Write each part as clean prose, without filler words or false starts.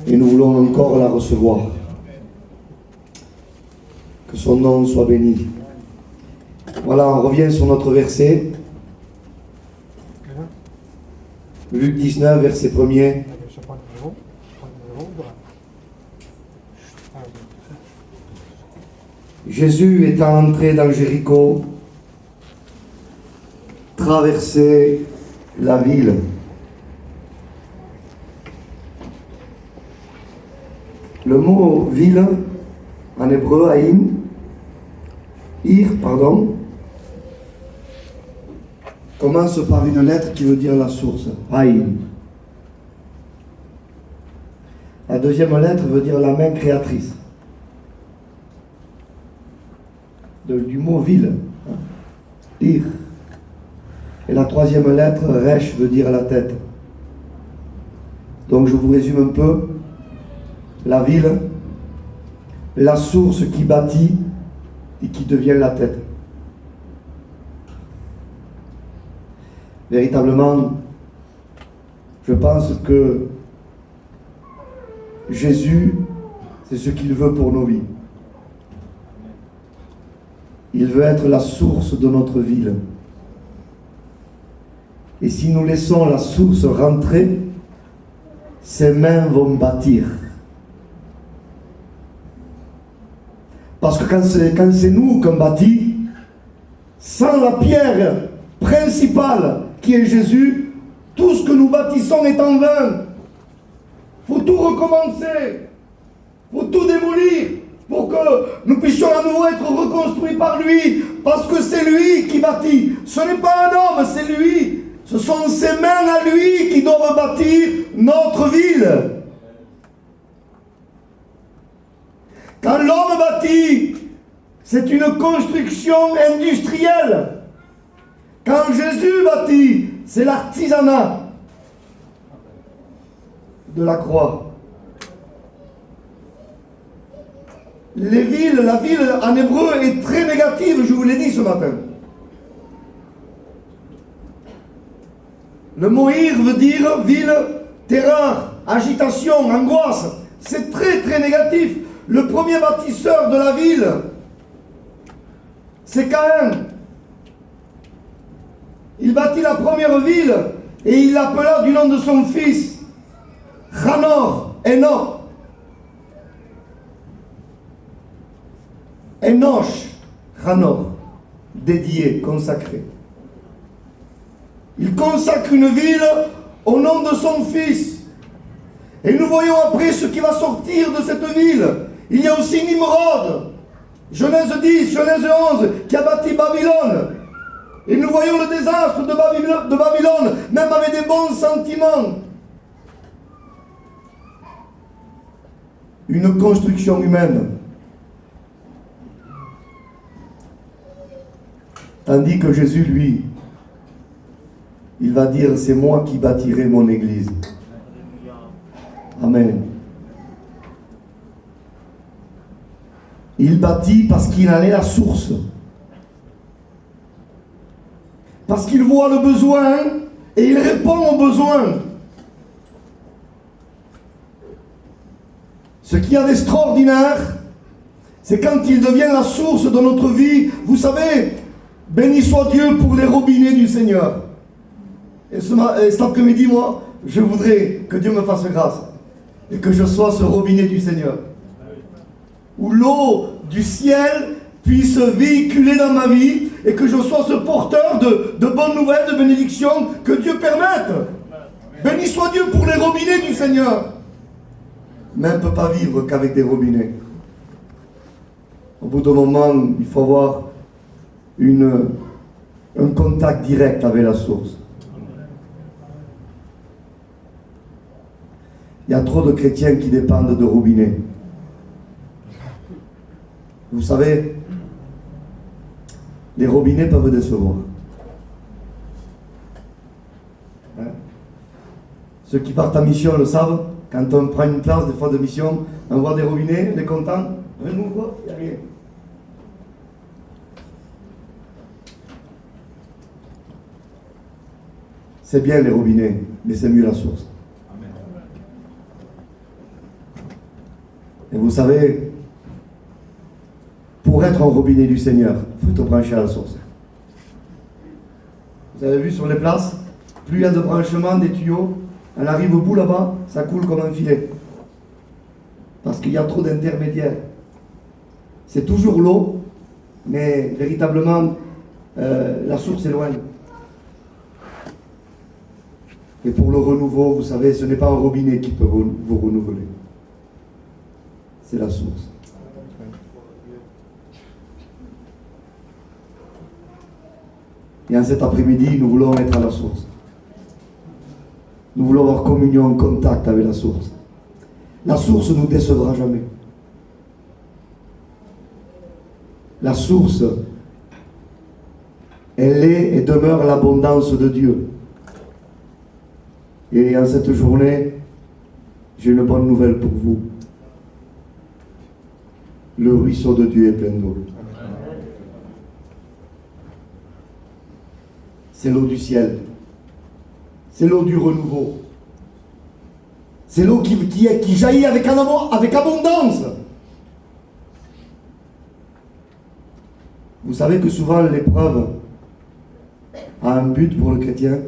et nous voulons encore la recevoir. Que son nom soit béni. Voilà, on revient sur notre verset. Luc 19, verset 1er. Jésus étant entré dans Jéricho, traversait la ville. Le mot ville, en hébreu, commence par une lettre qui veut dire la source, Haïm. La deuxième lettre veut dire la main créatrice. Du mot ville, Ir. Et la troisième lettre, Resh, veut dire la tête. Donc je vous résume un peu. La ville, la source qui bâtit et qui devient la tête. Véritablement, je pense que Jésus, c'est ce qu'il veut pour nos vies. Il veut être la source de notre ville. Et si nous laissons la source rentrer, ses mains vont bâtir. Parce que quand c'est nous qu'on bâtit, sans la pierre principale qui est Jésus, tout ce que nous bâtissons est en vain. Il faut tout recommencer. Il faut tout démolir pour que nous puissions à nouveau être reconstruits par lui. Parce que c'est lui qui bâtit. Ce n'est pas un homme, c'est lui. Ce sont ses mains à lui qui doivent bâtir notre ville. Quand l'homme bâtit, c'est une construction industrielle. Quand Jésus bâtit, c'est l'artisanat de la croix. La ville en hébreu est très négative, je vous l'ai dit ce matin. Le mot ir veut dire ville, terreur, agitation, angoisse. C'est très très négatif. Le premier bâtisseur de la ville, c'est Caïn. Il bâtit la première ville et il l'appela du nom de son fils, Hanor, Enoch. Enoch, Hanor, dédié, consacré. Il consacre une ville au nom de son fils. Et nous voyons après ce qui va sortir de cette ville. Il y a aussi Nimrod, Genèse 10, Genèse 11, qui a bâti Babylone. Et nous voyons le désastre de Babylone, même avec des bons sentiments. Une construction humaine. Tandis que Jésus, lui, il va dire, c'est moi qui bâtirai mon église. Amen. Il bâtit parce qu'il en est la source. Parce qu'il voit le besoin et il répond au besoin. Ce qu'il y a d'extraordinaire, c'est quand il devient la source de notre vie. Vous savez, béni soit Dieu pour les robinets du Seigneur. Et cet après-midi, moi, je voudrais que Dieu me fasse grâce et que je sois ce robinet du Seigneur. Où l'eau du ciel puisse véhiculer dans ma vie et que je sois ce porteur de bonnes nouvelles, de bénédictions, que Dieu permette. Béni soit Dieu pour les robinets du Seigneur. Mais on ne peut pas vivre qu'avec des robinets. Au bout d'un moment, il faut avoir un contact direct avec la source. Il y a trop de chrétiens qui dépendent de robinets. Vous savez, les robinets peuvent décevoir. Hein? Ceux qui partent en mission le savent. Quand on prend une place, des fois de mission, on voit des robinets, on est content. On ouvre, il n'y a rien. C'est bien les robinets, mais c'est mieux la source. Et vous savez, pour être un robinet du Seigneur, il faut te brancher à la source. Vous avez vu sur les places, plus il y a de branchements, des tuyaux, on arrive au bout là-bas, ça coule comme un filet. Parce qu'il y a trop d'intermédiaires. C'est toujours l'eau, mais véritablement, la source est loin. Et pour le renouveau, vous savez, ce n'est pas un robinet qui peut vous renouveler. C'est la source. Et en cet après-midi, nous voulons être à la source. Nous voulons avoir communion, contact avec la source. La source ne nous décevra jamais. La source, elle est et demeure l'abondance de Dieu. Et en cette journée, j'ai une bonne nouvelle pour vous. Le ruisseau de Dieu est plein d'eau. C'est l'eau du ciel. C'est l'eau du renouveau. C'est l'eau qui jaillit avec abondance. Vous savez que souvent l'épreuve a un but pour le chrétien.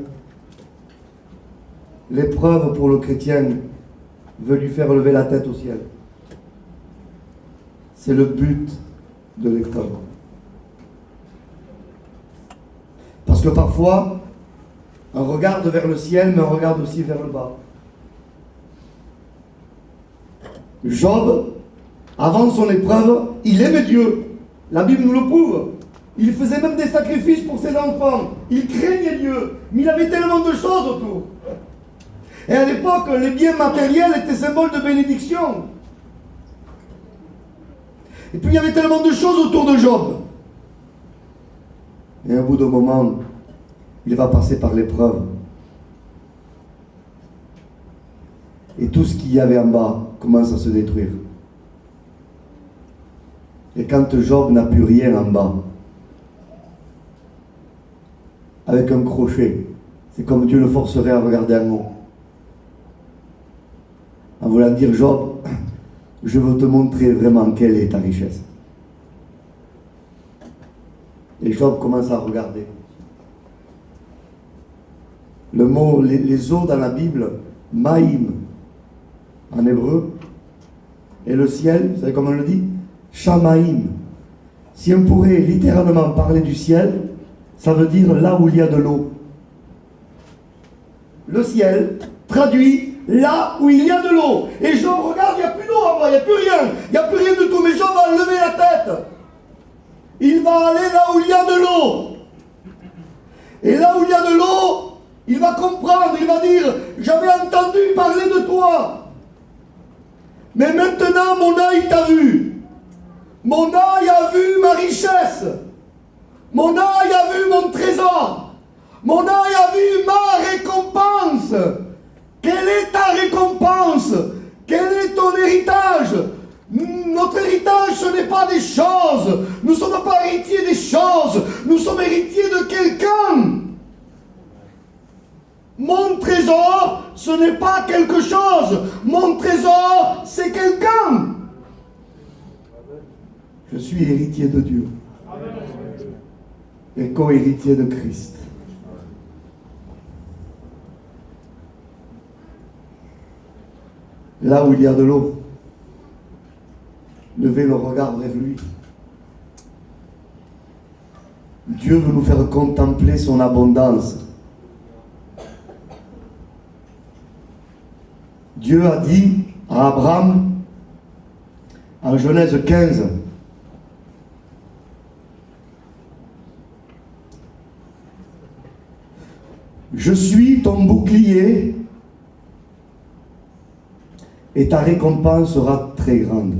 L'épreuve pour le chrétien veut lui faire lever la tête au ciel. C'est le but de l'épreuve. Parce que parfois, on regarde vers le ciel, mais on regarde aussi vers le bas. Job, avant son épreuve, il aimait Dieu. La Bible nous le prouve. Il faisait même des sacrifices pour ses enfants. Il craignait Dieu. Mais il avait tellement de choses autour. Et à l'époque, les biens matériels étaient symboles de bénédiction. Et puis il y avait tellement de choses autour de Job. Et au bout d'un moment, il va passer par l'épreuve. Et tout ce qu'il y avait en bas commence à se détruire. Et quand Job n'a plus rien en bas, avec un crochet, c'est comme Dieu le forcerait à regarder en haut. En voulant dire, Job, je veux te montrer vraiment quelle est ta richesse. Et Job commence à regarder. Le mot, les eaux dans la Bible, Maïm, en hébreu, et le ciel, vous savez comment on le dit? Shamaïm. Si on pourrait littéralement parler du ciel, ça veut dire là où il y a de l'eau. Le ciel traduit là où il y a de l'eau. Et Job regarde, il n'y a plus d'eau en bas, il n'y a plus rien. Il n'y a plus rien du tout, mais Job va lever la tête. Il va aller là où il y a de l'eau. Et là où il y a de l'eau, il va comprendre, il va dire, j'avais entendu parler de toi. Mais maintenant, mon œil t'a vu. Mon œil a vu ma richesse. Mon œil a vu mon trésor. Mon œil a vu ma récompense. Quelle est ta récompense? Quel est ton héritage? Notre héritage, ce n'est pas des choses. Nous ne sommes pas héritiers des choses. Nous sommes héritiers de quelqu'un. Mon trésor, ce n'est pas quelque chose. Mon trésor, c'est quelqu'un. Je suis héritier de Dieu. Et co-héritier de Christ. Là où il y a de l'eau, levez le regard vers lui. Dieu veut nous faire contempler son abondance. Dieu a dit à Abraham, en Genèse 15, je suis ton bouclier et ta récompense sera très grande.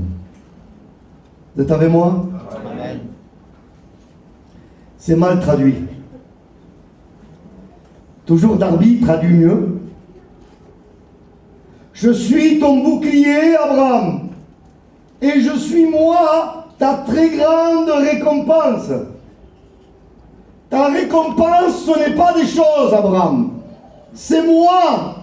Vous êtes avec moi? Amen. C'est mal traduit. Toujours Darby traduit mieux. Je suis ton bouclier, Abraham, et je suis moi ta très grande récompense. Ta récompense, ce n'est pas des choses, Abraham. C'est moi,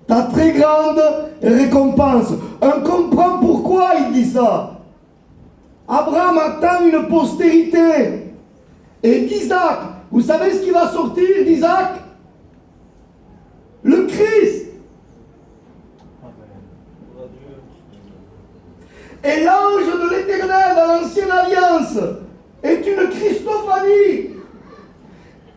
ta très grande récompense. On comprend pourquoi il dit ça. ça. Abraham attend une postérité. Et d'Isaac, vous savez ce qui va sortir d'Isaac? Le Christ. Et l'ange de l'Éternel dans l'Ancienne Alliance est une Christophanie.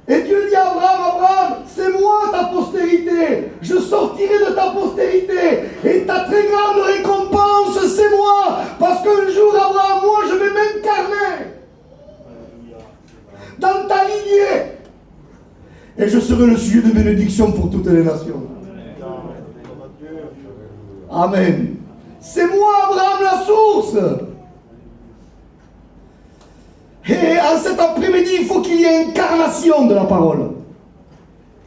Et Dieu dit à Abraham, Abraham, c'est moi ta postérité. Je sortirai de ta postérité. Et ta très grande récompense, c'est moi. Parce qu'un jour, Abraham, moi, je vais m'incarner dans ta lignée. Et je serai le sujet de bénédiction pour toutes les nations. Amen. C'est moi, Abraham, la source. Et en cet après-midi, il faut qu'il y ait incarnation de la parole.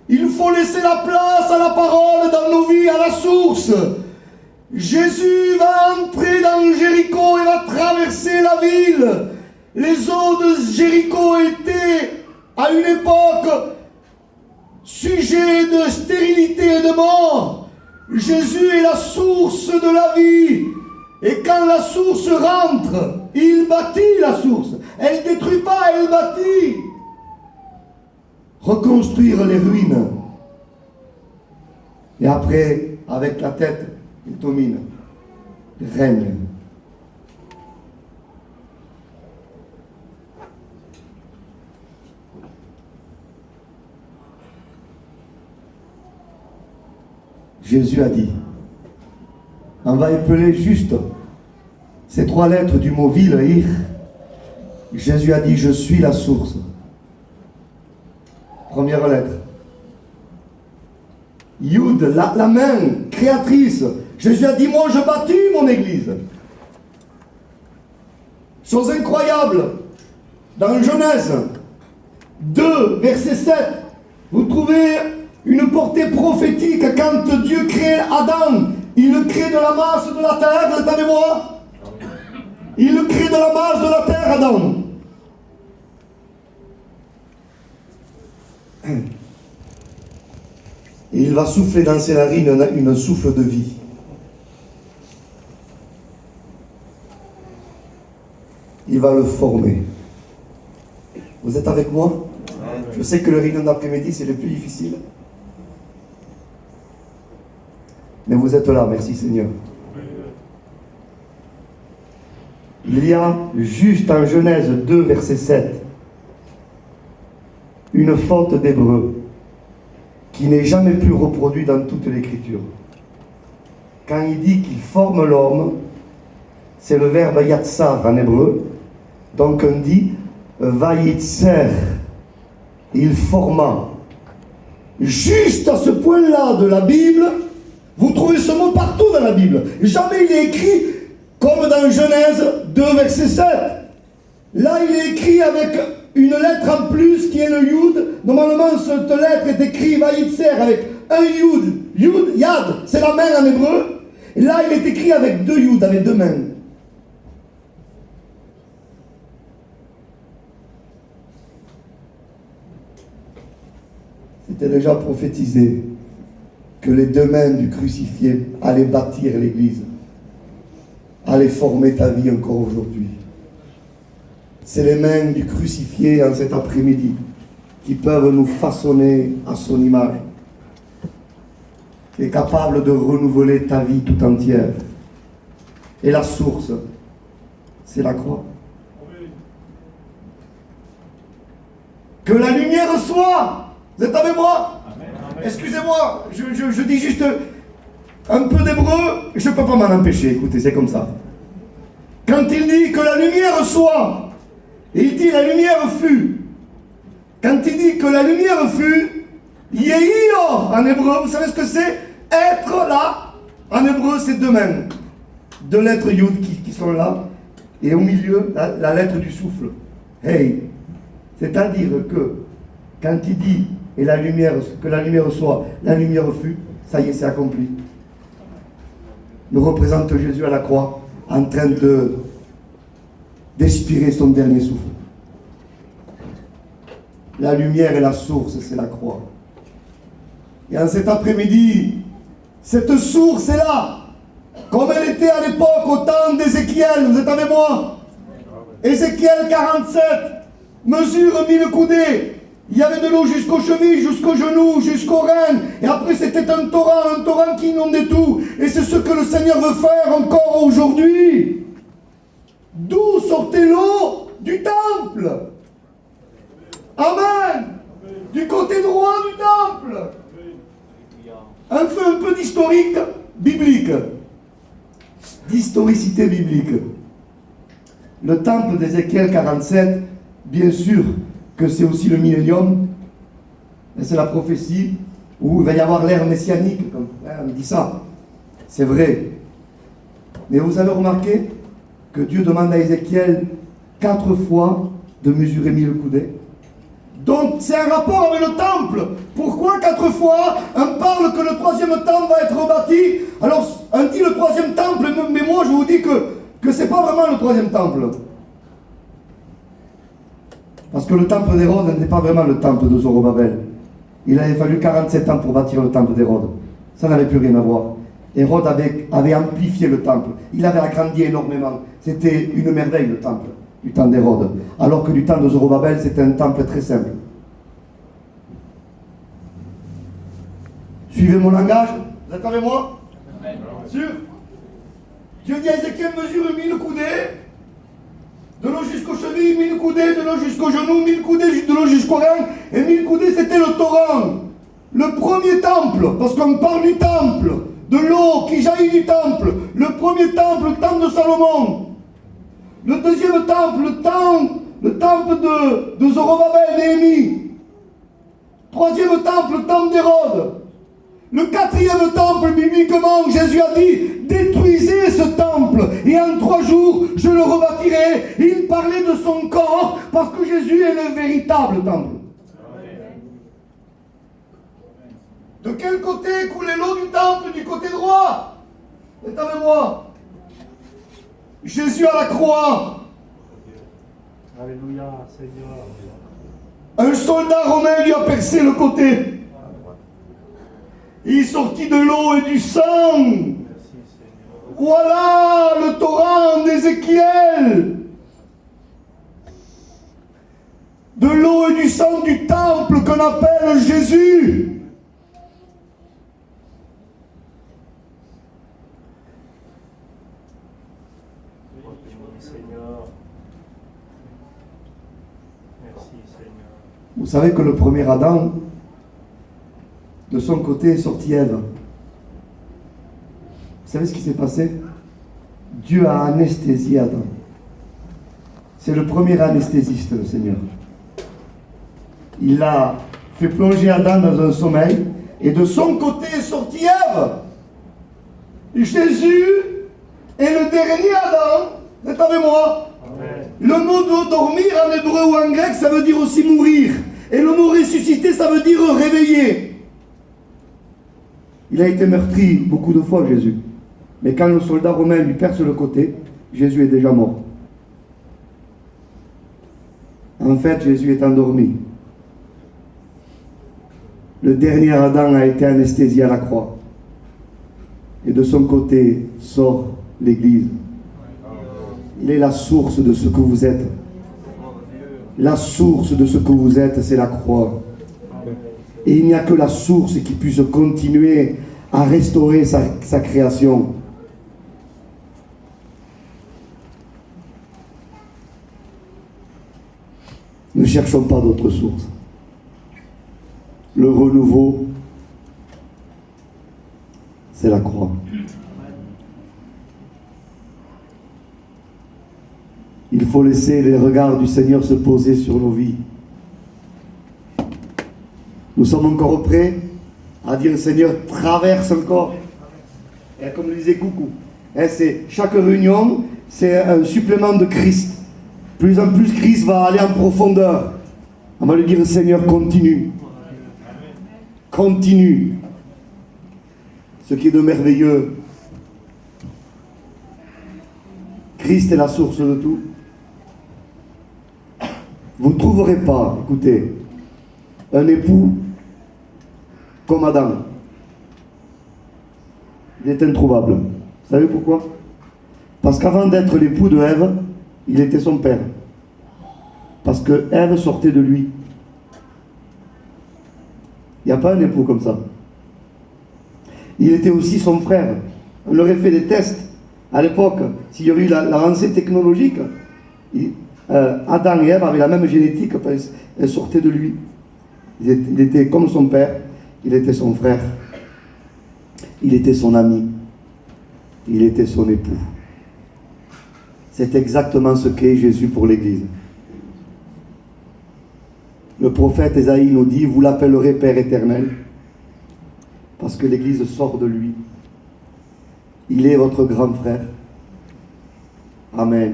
Il faut laisser la place à la parole dans nos vies, à la source. Jésus va entrer dans Jéricho et va traverser la ville. Les eaux de Jéricho étaient, à une époque, sujets de stérilité et de mort. Jésus est la source de la vie. Et quand la source rentre, il bâtit la source. Elle ne détruit pas, elle bâtit. Reconstruire les ruines. Et après, avec la tête, il domine. Il règne. Jésus a dit, on va épeler juste ces 3 lettres du mot vil. Jésus a dit, je suis la source. Première lettre. Yud, la main créatrice. Jésus a dit, moi je bâtis mon église. Chose incroyable. Dans Genèse 2, verset 7, vous trouvez une portée prophétique. Quand Dieu crée Adam, il le crée de la masse de la terre, vous êtes avec moi? Il le crée de la masse de la terre, Adam. Et il va souffler dans ses narines une souffle de vie. Il va le former. Vous êtes avec moi? Je sais que le réunion d'après-midi, c'est le plus difficile. Mais vous êtes là, merci Seigneur. Il y a juste en Genèse 2, verset 7, une faute d'hébreu qui n'est jamais plus reproduite dans toute l'Écriture. Quand il dit qu'il forme l'homme, c'est le verbe yatsar en hébreu. Donc on dit vayitzer, il forma. Juste à ce point-là de la Bible, vous trouvez ce mot partout dans la Bible. Jamais il est écrit comme dans Genèse 2, verset 7. Là, il est écrit avec une lettre en plus qui est le Yud. Normalement, cette lettre est écrite Vayitzer avec un Yud. Yud, Yad, c'est la main en hébreu. Et là, il est écrit avec 2 Yud, avec 2 mains. C'était déjà prophétisé que les 2 mains du crucifié allaient bâtir l'Église, allaient former ta vie encore aujourd'hui. C'est les mains du crucifié en cet après-midi qui peuvent nous façonner à son image, qui est capable de renouveler ta vie tout entière. Et la source, c'est la croix. Que la lumière soit. Vous êtes avec moi? Excusez-moi, je dis juste un peu d'hébreu, je ne peux pas m'en empêcher, écoutez, c'est comme ça. Quand il dit que la lumière soit, et il dit la lumière fut. Quand il dit que la lumière fut, yehiyo en hébreu, vous savez ce que c'est? Être là, en hébreu c'est 2 mains. 2 lettres yud qui sont là, et au milieu, la lettre du souffle. Hey, c'est-à-dire que, quand il dit et la lumière, que la lumière soit, la lumière fut, ça y est, c'est accompli. Nous représente Jésus à la croix, en train d'expirer son dernier souffle. La lumière et la source, c'est la croix. Et en cet après-midi, cette source est là. comme elle était à l'époque au temps d'Ézéchiel. Vous êtes avec moi? Ézéchiel 47, mesure 1000 coudées. Il y avait de l'eau jusqu'aux chevilles, jusqu'aux genoux, jusqu'aux reins. Et après c'était un torrent qui inondait tout. Et c'est ce que le Seigneur veut faire encore aujourd'hui. D'où sortait l'eau? Du temple. Amen. Du côté droit du temple. Un peu d'historique biblique. D'historicité biblique. Le temple d'Ézéchiel 47, bien sûr que c'est aussi le millénium, et c'est la prophétie où il va y avoir l'ère messianique, comme on dit ça. C'est vrai. Mais vous avez remarqué que Dieu demande à Ézéchiel 4 fois de mesurer 1000 coudées. Donc c'est un rapport avec le temple. Pourquoi 4 fois on parle que le 3e temple va être rebâti? Alors on dit le 3e temple, mais moi je vous dis que c'est pas vraiment le 3e temple. Parce que le temple d'Hérode n'était pas vraiment le temple de Zorobabel. Il avait fallu 47 ans pour bâtir le temple d'Hérode. Ça n'avait plus rien à voir. Hérode avait amplifié le temple. Il avait agrandi énormément. C'était une merveille le temple du temps d'Hérode. Alors que du temps de Zorobabel, c'était un temple très simple. Suivez mon langage? Vous êtes avec moi? Sûr? Dieu dit à Ézéchiel, mesure 1000 coudées. De l'eau jusqu'aux chevilles, 1000 coudées, de l'eau jusqu'aux genoux, 1000 coudées, de l'eau jusqu'aux reins. Et 1000 coudées, c'était le torrent. Le premier temple, parce qu'on parle du temple, de l'eau qui jaillit du temple. Le premier temple, le temple de Salomon. Le deuxième temple, le temple de Zorobabel, Néhémie. Troisième temple, le temple d'Hérode. Le 4e temple, bibliquement, Jésus a dit, détruisez ce temple, et en 3 jours, je le rebâtirai. Il parlait de son corps, parce que Jésus est le véritable temple. De quel côté coulait l'eau du temple? Du côté droit. Êtes avec moi? Jésus à la croix. Alléluia, Seigneur. Un soldat romain lui a percé le côté. Il est sorti de l'eau et du sang. Merci, Seigneur. Voilà le torrent d'Ézéchiel. De l'eau et du sang du temple qu'on appelle Jésus. Seigneur. Merci, Seigneur. Vous savez que le premier Adam, de son côté, est sorti Ève. Vous savez ce qui s'est passé? Dieu a anesthésié Adam. C'est le premier anesthésiste, le Seigneur. Il a fait plonger Adam dans un sommeil, et de son côté est sorti Ève. Jésus est le dernier Adam. Vous êtes avec moi? Amen. Le mot dormir en hébreu ou en grec, ça veut dire aussi mourir. Et le mot ressusciter, ça veut dire réveiller. Il a été meurtri beaucoup de fois, Jésus. Mais quand le soldat romain lui perce le côté, Jésus est déjà mort. En fait, Jésus est endormi. Le dernier Adam a été anesthésié à la croix. Et de son côté sort l'Église. Il est la source de ce que vous êtes. La source de ce que vous êtes, c'est la croix. Et il n'y a que la source qui puisse continuer à restaurer sa création. Ne cherchons pas d'autres sources. Le renouveau, c'est la croix. Il faut laisser les regards du Seigneur se poser sur nos vies. Nous sommes encore prêts à dire Seigneur, traverse encore. Et comme le disait Coucou, chaque réunion, c'est un supplément de Christ. Plus en plus, Christ va aller en profondeur. On va lui dire Seigneur, continue. Continue. Ce qui est de merveilleux. Christ est la source de tout. Vous ne trouverez pas, écoutez, un époux comme Adam. Il est introuvable. Vous savez pourquoi? Parce qu'avant d'être l'époux de Ève, il était son père. Parce que Ève sortait de lui. Il n'y a pas un époux comme ça. Il était aussi son frère. On aurait fait des tests à l'époque. S'il y aurait eu l'avancée technologique, Adam et Ève avaient la même génétique. Elles sortaient de lui. Il était comme son père. Il était son frère. Il était son ami. Il était son époux. C'est exactement ce qu'est Jésus pour l'Église. Le prophète Ésaïe nous dit, vous l'appellerez Père éternel, parce que l'Église sort de lui. Il est votre grand frère. Amen.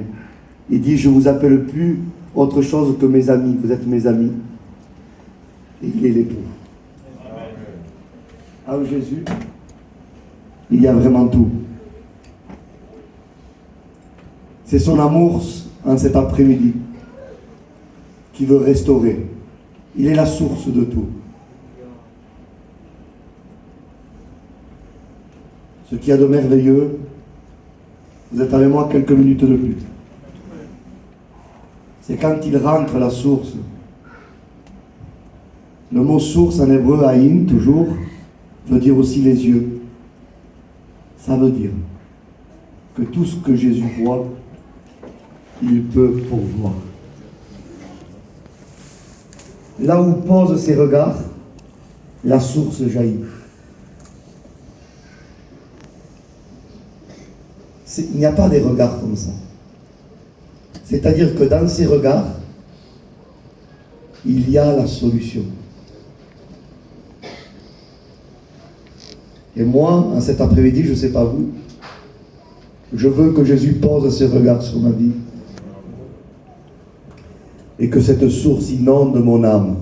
Il dit, je ne vous appelle plus autre chose que mes amis. Vous êtes mes amis. Et il est l'époux. En Jésus, il y a vraiment tout. C'est son amour en cet après-midi qui veut restaurer. Il est la source de tout. Ce qu'il y a de merveilleux, vous êtes avec moi quelques minutes de plus. C'est quand il rentre à la source. Le mot source en hébreu, aïn, toujours, veut dire aussi les yeux. Ça veut dire que tout ce que Jésus voit, il peut pourvoir. Là où pose ses regards, la source jaillit. Il n'y a pas des regards comme ça. C'est-à-dire que dans ces regards, il y a la solution. Et moi, en cet après-midi, je ne sais pas vous, je veux que Jésus pose ses regards sur ma vie. Et que cette source inonde mon âme.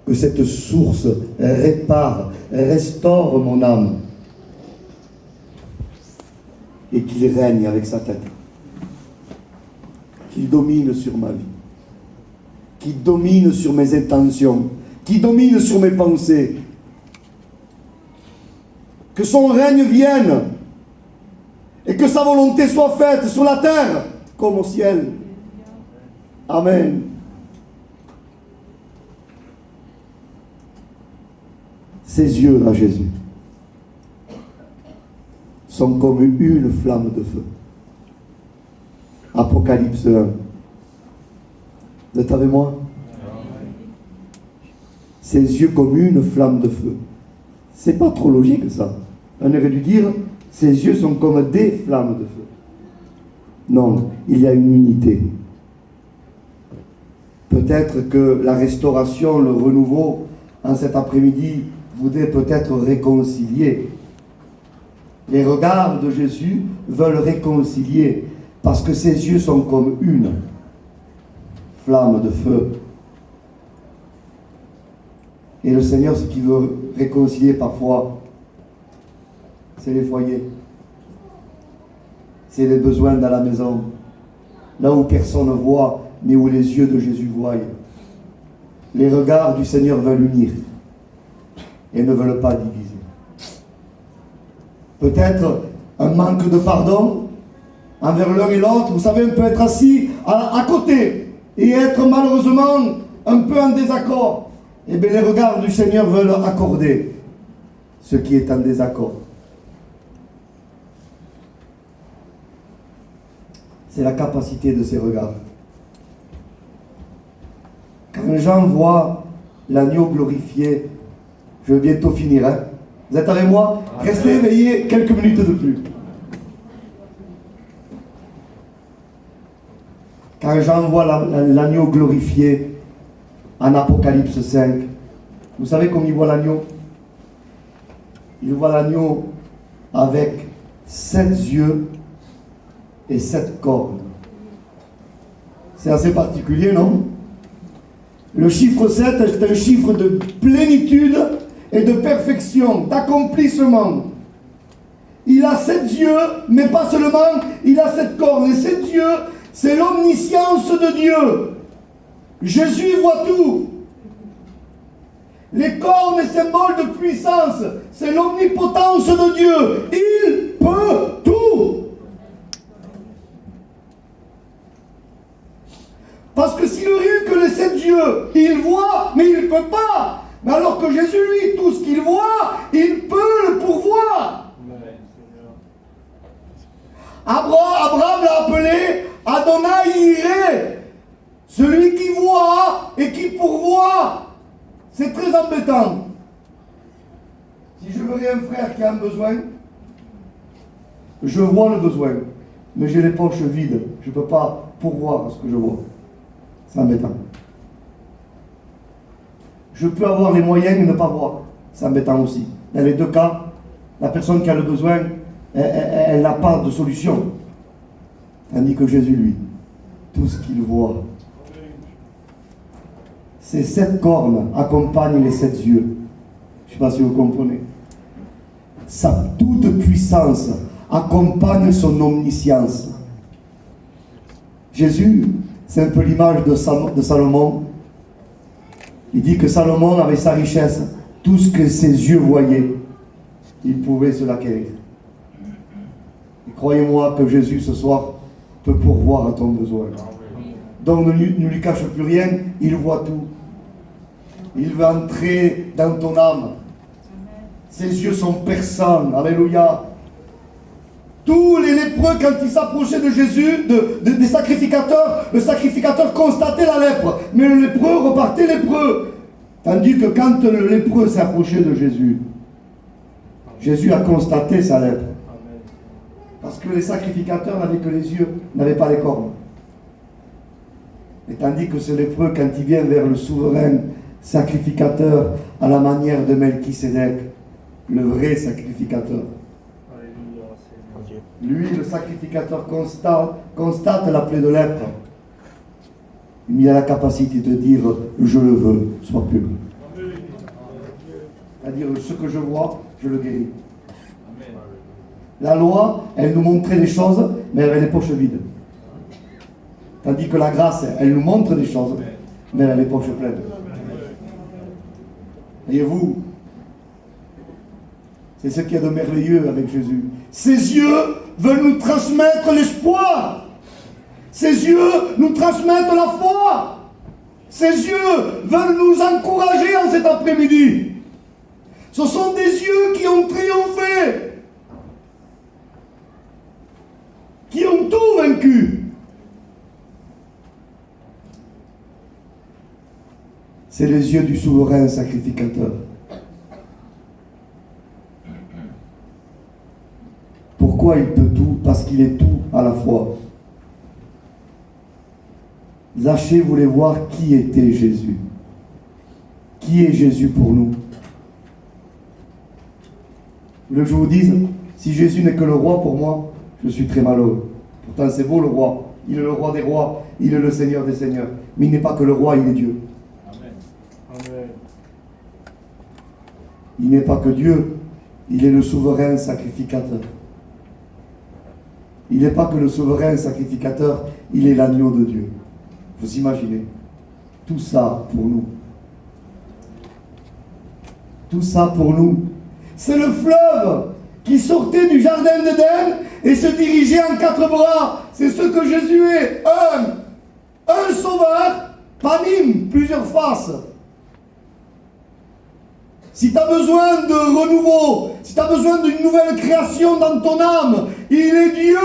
Que cette source répare, restaure mon âme. Et qu'il règne avec sa tête. Qu'il domine sur ma vie. Qu'il domine sur mes intentions. Qu'il domine sur mes pensées. Que son règne vienne. Et que sa volonté soit faite sur la terre comme au ciel. Amen. Ses yeux à Jésus sont comme une flamme de feu. Apocalypse 1. Vous êtes avec moi? Ses yeux comme une flamme de feu. C'est pas trop logique ça. On aurait dû dire ses yeux sont comme des flammes de feu. Non, il y a une unité. Peut-être que la restauration, le renouveau, en cet après-midi, voudrait peut-être réconcilier. Les regards de Jésus veulent réconcilier, parce que ses yeux sont comme une flamme de feu. Et le Seigneur, ce qu'il veut réconcilier parfois, c'est les foyers. C'est les besoins dans la maison. Là où personne ne voit, mais où les yeux de Jésus voient. Les regards du Seigneur veulent unir et ne veulent pas diviser. Peut-être un manque de pardon envers l'un et l'autre. Vous savez, on peut être assis à côté et être malheureusement un peu en désaccord. Eh bien, les regards du Seigneur veulent accorder ce qui est en désaccord. C'est la capacité de ces regards. Quand Jean voit l'agneau glorifié, je vais bientôt finir, hein? Vous êtes avec moi? Restez éveillés quelques minutes de plus. Quand Jean voit l'agneau glorifié en Apocalypse 5, vous savez comment il voit l'agneau? Il voit l'agneau avec 7 yeux et 7 cornes. C'est assez particulier, non? Le chiffre 7 est un chiffre de plénitude et de perfection, d'accomplissement. Il a 7 yeux, mais pas seulement, il a 7 cornes. Et 7 yeux, c'est l'omniscience de Dieu. Jésus voit tout. Les cornes est symbole de puissance. C'est l'omnipotence de Dieu. Il peut tout. Parce que s'il aurait que les 7 yeux, il voit, mais il ne peut pas. Mais alors que Jésus, lui, tout ce qu'il voit, il peut le pourvoir. Amen, Seigneur. Abraham l'a appelé Adonai Iré. Celui qui voit et qui pourvoit. C'est très embêtant. Si je verrais un frère qui a un besoin, je vois le besoin, mais j'ai les poches vides. Je ne peux pas pourvoir ce que je vois. C'est embêtant. Je peux avoir les moyens et ne pas voir. C'est embêtant aussi. Dans les deux cas, la personne qui a le besoin, elle n'a pas de solution. Tandis que Jésus, lui, tout ce qu'il voit, ces 7 cornes accompagnent les 7 yeux. Je ne sais pas si vous comprenez. Sa toute puissance accompagne son omniscience. Jésus, c'est un peu l'image de Salomon. Il dit que Salomon, avec sa richesse, tout ce que ses yeux voyaient, il pouvait se l'acquérir. Et croyez-moi que Jésus, ce soir, peut pourvoir à ton besoin. Donc ne lui cache plus rien, il voit tout. Il veut entrer dans ton âme. Ses yeux sont perçants. Alléluia. Tous les lépreux, quand ils s'approchaient de Jésus, des sacrificateurs, le sacrificateur constatait la lèpre, mais le lépreux repartait lépreux. Tandis que quand le lépreux s'approchait de Jésus, Jésus a constaté sa lèpre. Parce que les sacrificateurs n'avaient que les yeux, n'avaient pas les cornes. Et tandis que ce lépreux, quand il vient vers le souverain sacrificateur, à la manière de Melchisédek, le vrai sacrificateur, lui, le sacrificateur, constate la plaie de lèpre. Il a la capacité de dire « je le veux, sois pur ». C'est-à-dire ce que je vois, je le guéris. La loi, elle nous montrait des choses, mais elle avait les poches vides. Tandis que la grâce, elle nous montre des choses, mais elle a les poches pleines. Voyez-vous, c'est ce qu'il y a de merveilleux avec Jésus. Ses yeux veulent nous transmettre l'espoir. Ses yeux nous transmettent la foi. Ses yeux veulent nous encourager en cet après-midi. Ce sont des yeux qui ont triomphé, qui ont tout vaincu. C'est les yeux du souverain sacrificateur. Pourquoi il peut tout? Parce qu'il est tout à la fois. Zachée voulait voir qui était Jésus. Qui est Jésus pour nous? Le je vous dise, si Jésus n'est que le roi pour moi, je suis très malheureux. Pourtant c'est beau le roi. Il est le roi des rois, il est le Seigneur des seigneurs. Mais il n'est pas que le roi, il est Dieu. Amen. Il n'est pas que Dieu, il est le souverain sacrificateur. Il n'est pas que le souverain sacrificateur, il est l'agneau de Dieu. Vous imaginez? Tout ça pour nous. Tout ça pour nous. C'est le fleuve qui sortait du jardin d'Éden et se dirigeait en 4 bras. C'est ce que Jésus est. Un sauveur, panim, plusieurs faces. Si tu as besoin de renouveau, si tu as besoin d'une nouvelle création dans ton âme, il est Dieu.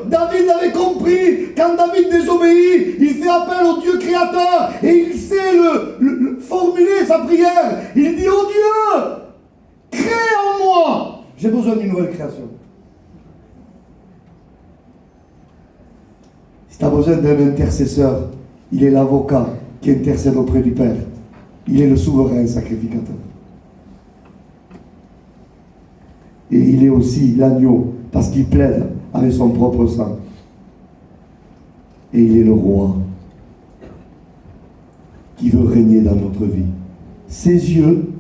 David avait compris, quand David désobéit, il fait appel au Dieu créateur et il sait formuler sa prière. Il dit, oh Dieu, crée en moi. J'ai besoin d'une nouvelle création. Si tu as besoin d'un intercesseur, il est l'avocat qui intercède auprès du Père. Il est le souverain sacrificateur. Et il est aussi l'agneau, parce qu'il plaide avec son propre sang. Et il est le roi qui veut régner dans notre vie. Ses yeux